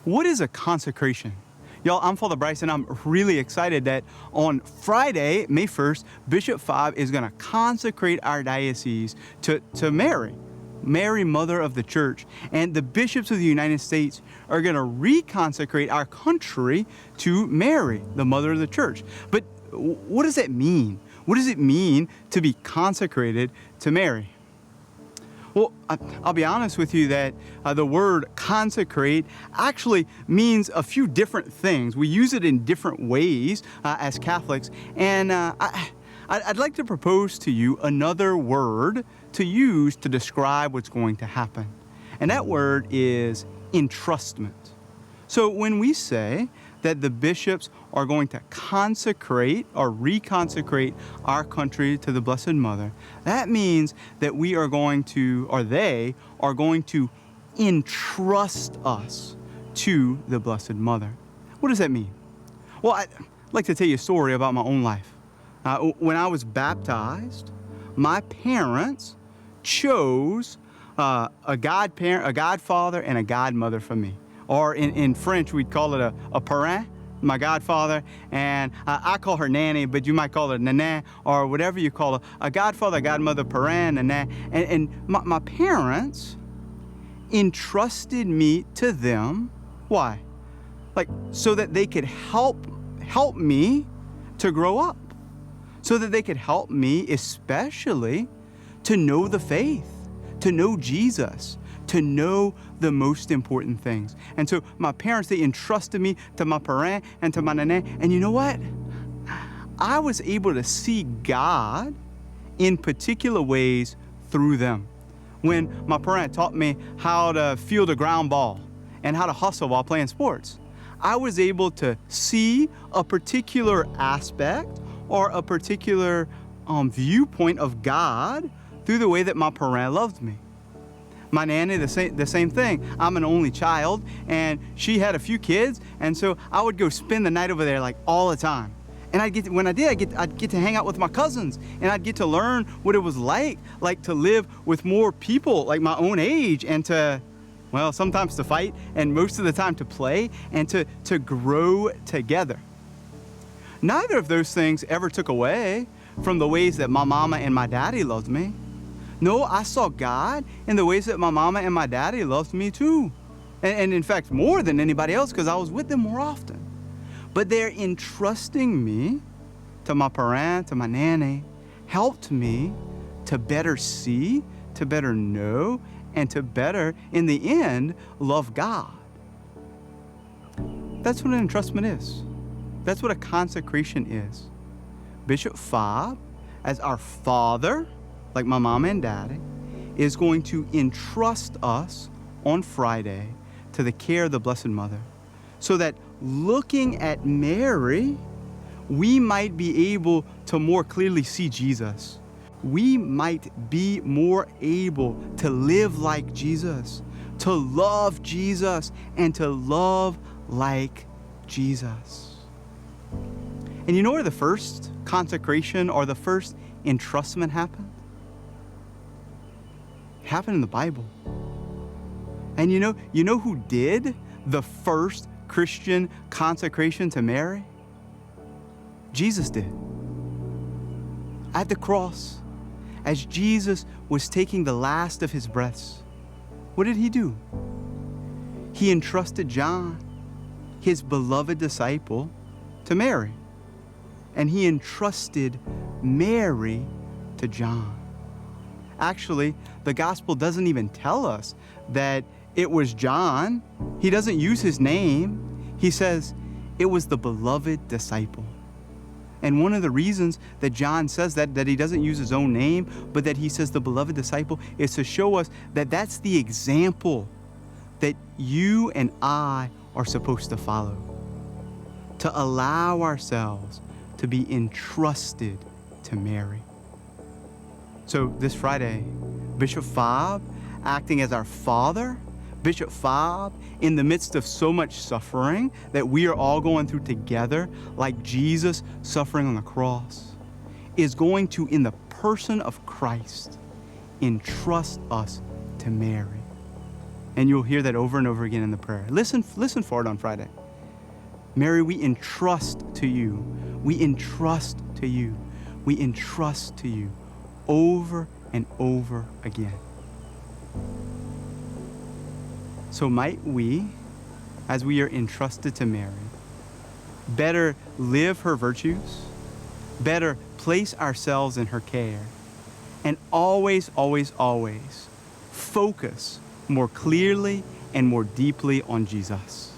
What is a consecration? Y'all, I'm Father Brice, and I'm really excited that on Friday, May 1st, Bishop Fobb is going to consecrate our diocese to Mary, Mother of the Church. And the bishops of the United States are going to reconsecrate our country to Mary, the Mother of the Church. But what does that mean? What does it mean to be consecrated to Mary? Well, I'll be honest with you that the word consecrate actually means a few different things. We use it in different ways as Catholics. And I'd like to propose to you another word to use to describe what's going to happen. And that word is entrustment. So when we say that the bishops are going to consecrate or reconsecrate our country to the Blessed Mother, that means that we are going to, or they are going to entrust us to the Blessed Mother. What does that mean? Well, I'd like to tell you a story about my own life. When I was baptized, my parents chose a godfather and a godmother for me. Or in French, we'd call it a parrain, my godfather, and I call her nanny, but you might call her nanny, or whatever you call her, a godfather, godmother, parrain, nanny. And my parents entrusted me to them. Why? Like, so that they could help me to grow up. So that they could help me, especially, to know the faith, to know Jesus, to know the most important things. And so my parents, they entrusted me to my parrain and to my nanny. And you know what? I was able to see God in particular ways through them. When my parrain taught me how to field a ground ball and how to hustle while playing sports, I was able to see a particular aspect or a particular viewpoint of God through the way that my parrain loved me. My nanny, the same thing. I'm an only child, and she had a few kids, and so I would go spend the night over there like all the time. And I'd get to hang out with my cousins, and I'd get to learn what it was like to live with more people like my own age, and to, well, sometimes to fight, and most of the time to play, and to grow together. Neither of those things ever took away from the ways that my mama and my daddy loved me. No, I saw God in the ways that my mama and my daddy loved me too. And in fact, more than anybody else, because I was with them more often. But their entrusting me to my parrain, to my nanny, helped me to better see, to better know, and to better, in the end, love God. That's what an entrustment is. That's what a consecration is. Bishop Fobb, as our father, like my mama and daddy, is going to entrust us on Friday to the care of the Blessed Mother, so that looking at Mary, we might be able to more clearly see Jesus. We might be more able to live like Jesus, to love Jesus, and to love like Jesus. And you know where the first consecration or the first entrustment happened? It happened in the Bible. And you know who did the first Christian consecration to Mary? Jesus did. At the cross, as Jesus was taking the last of his breaths, what did he do? He entrusted John, his beloved disciple, to Mary. And he entrusted Mary to John. Actually, the gospel doesn't even tell us that it was John. He doesn't use his name. He says it was the beloved disciple. And one of the reasons that John says that he doesn't use his own name, but that he says the beloved disciple, is to show us that that's the example that you and I are supposed to follow. To allow ourselves to be entrusted to Mary. So this Friday, Bishop Fobb, acting as our father, Bishop Fobb, in the midst of so much suffering that we are all going through together, like Jesus suffering on the cross, is going to, in the person of Christ, entrust us to Mary. And you'll hear that over and over again in the prayer. Listen for it on Friday. Mary, we entrust to you. We entrust to you. We entrust to you over and over again. So might we, as we are entrusted to Mary, better live her virtues, better place ourselves in her care, and always, always, always focus more clearly and more deeply on Jesus.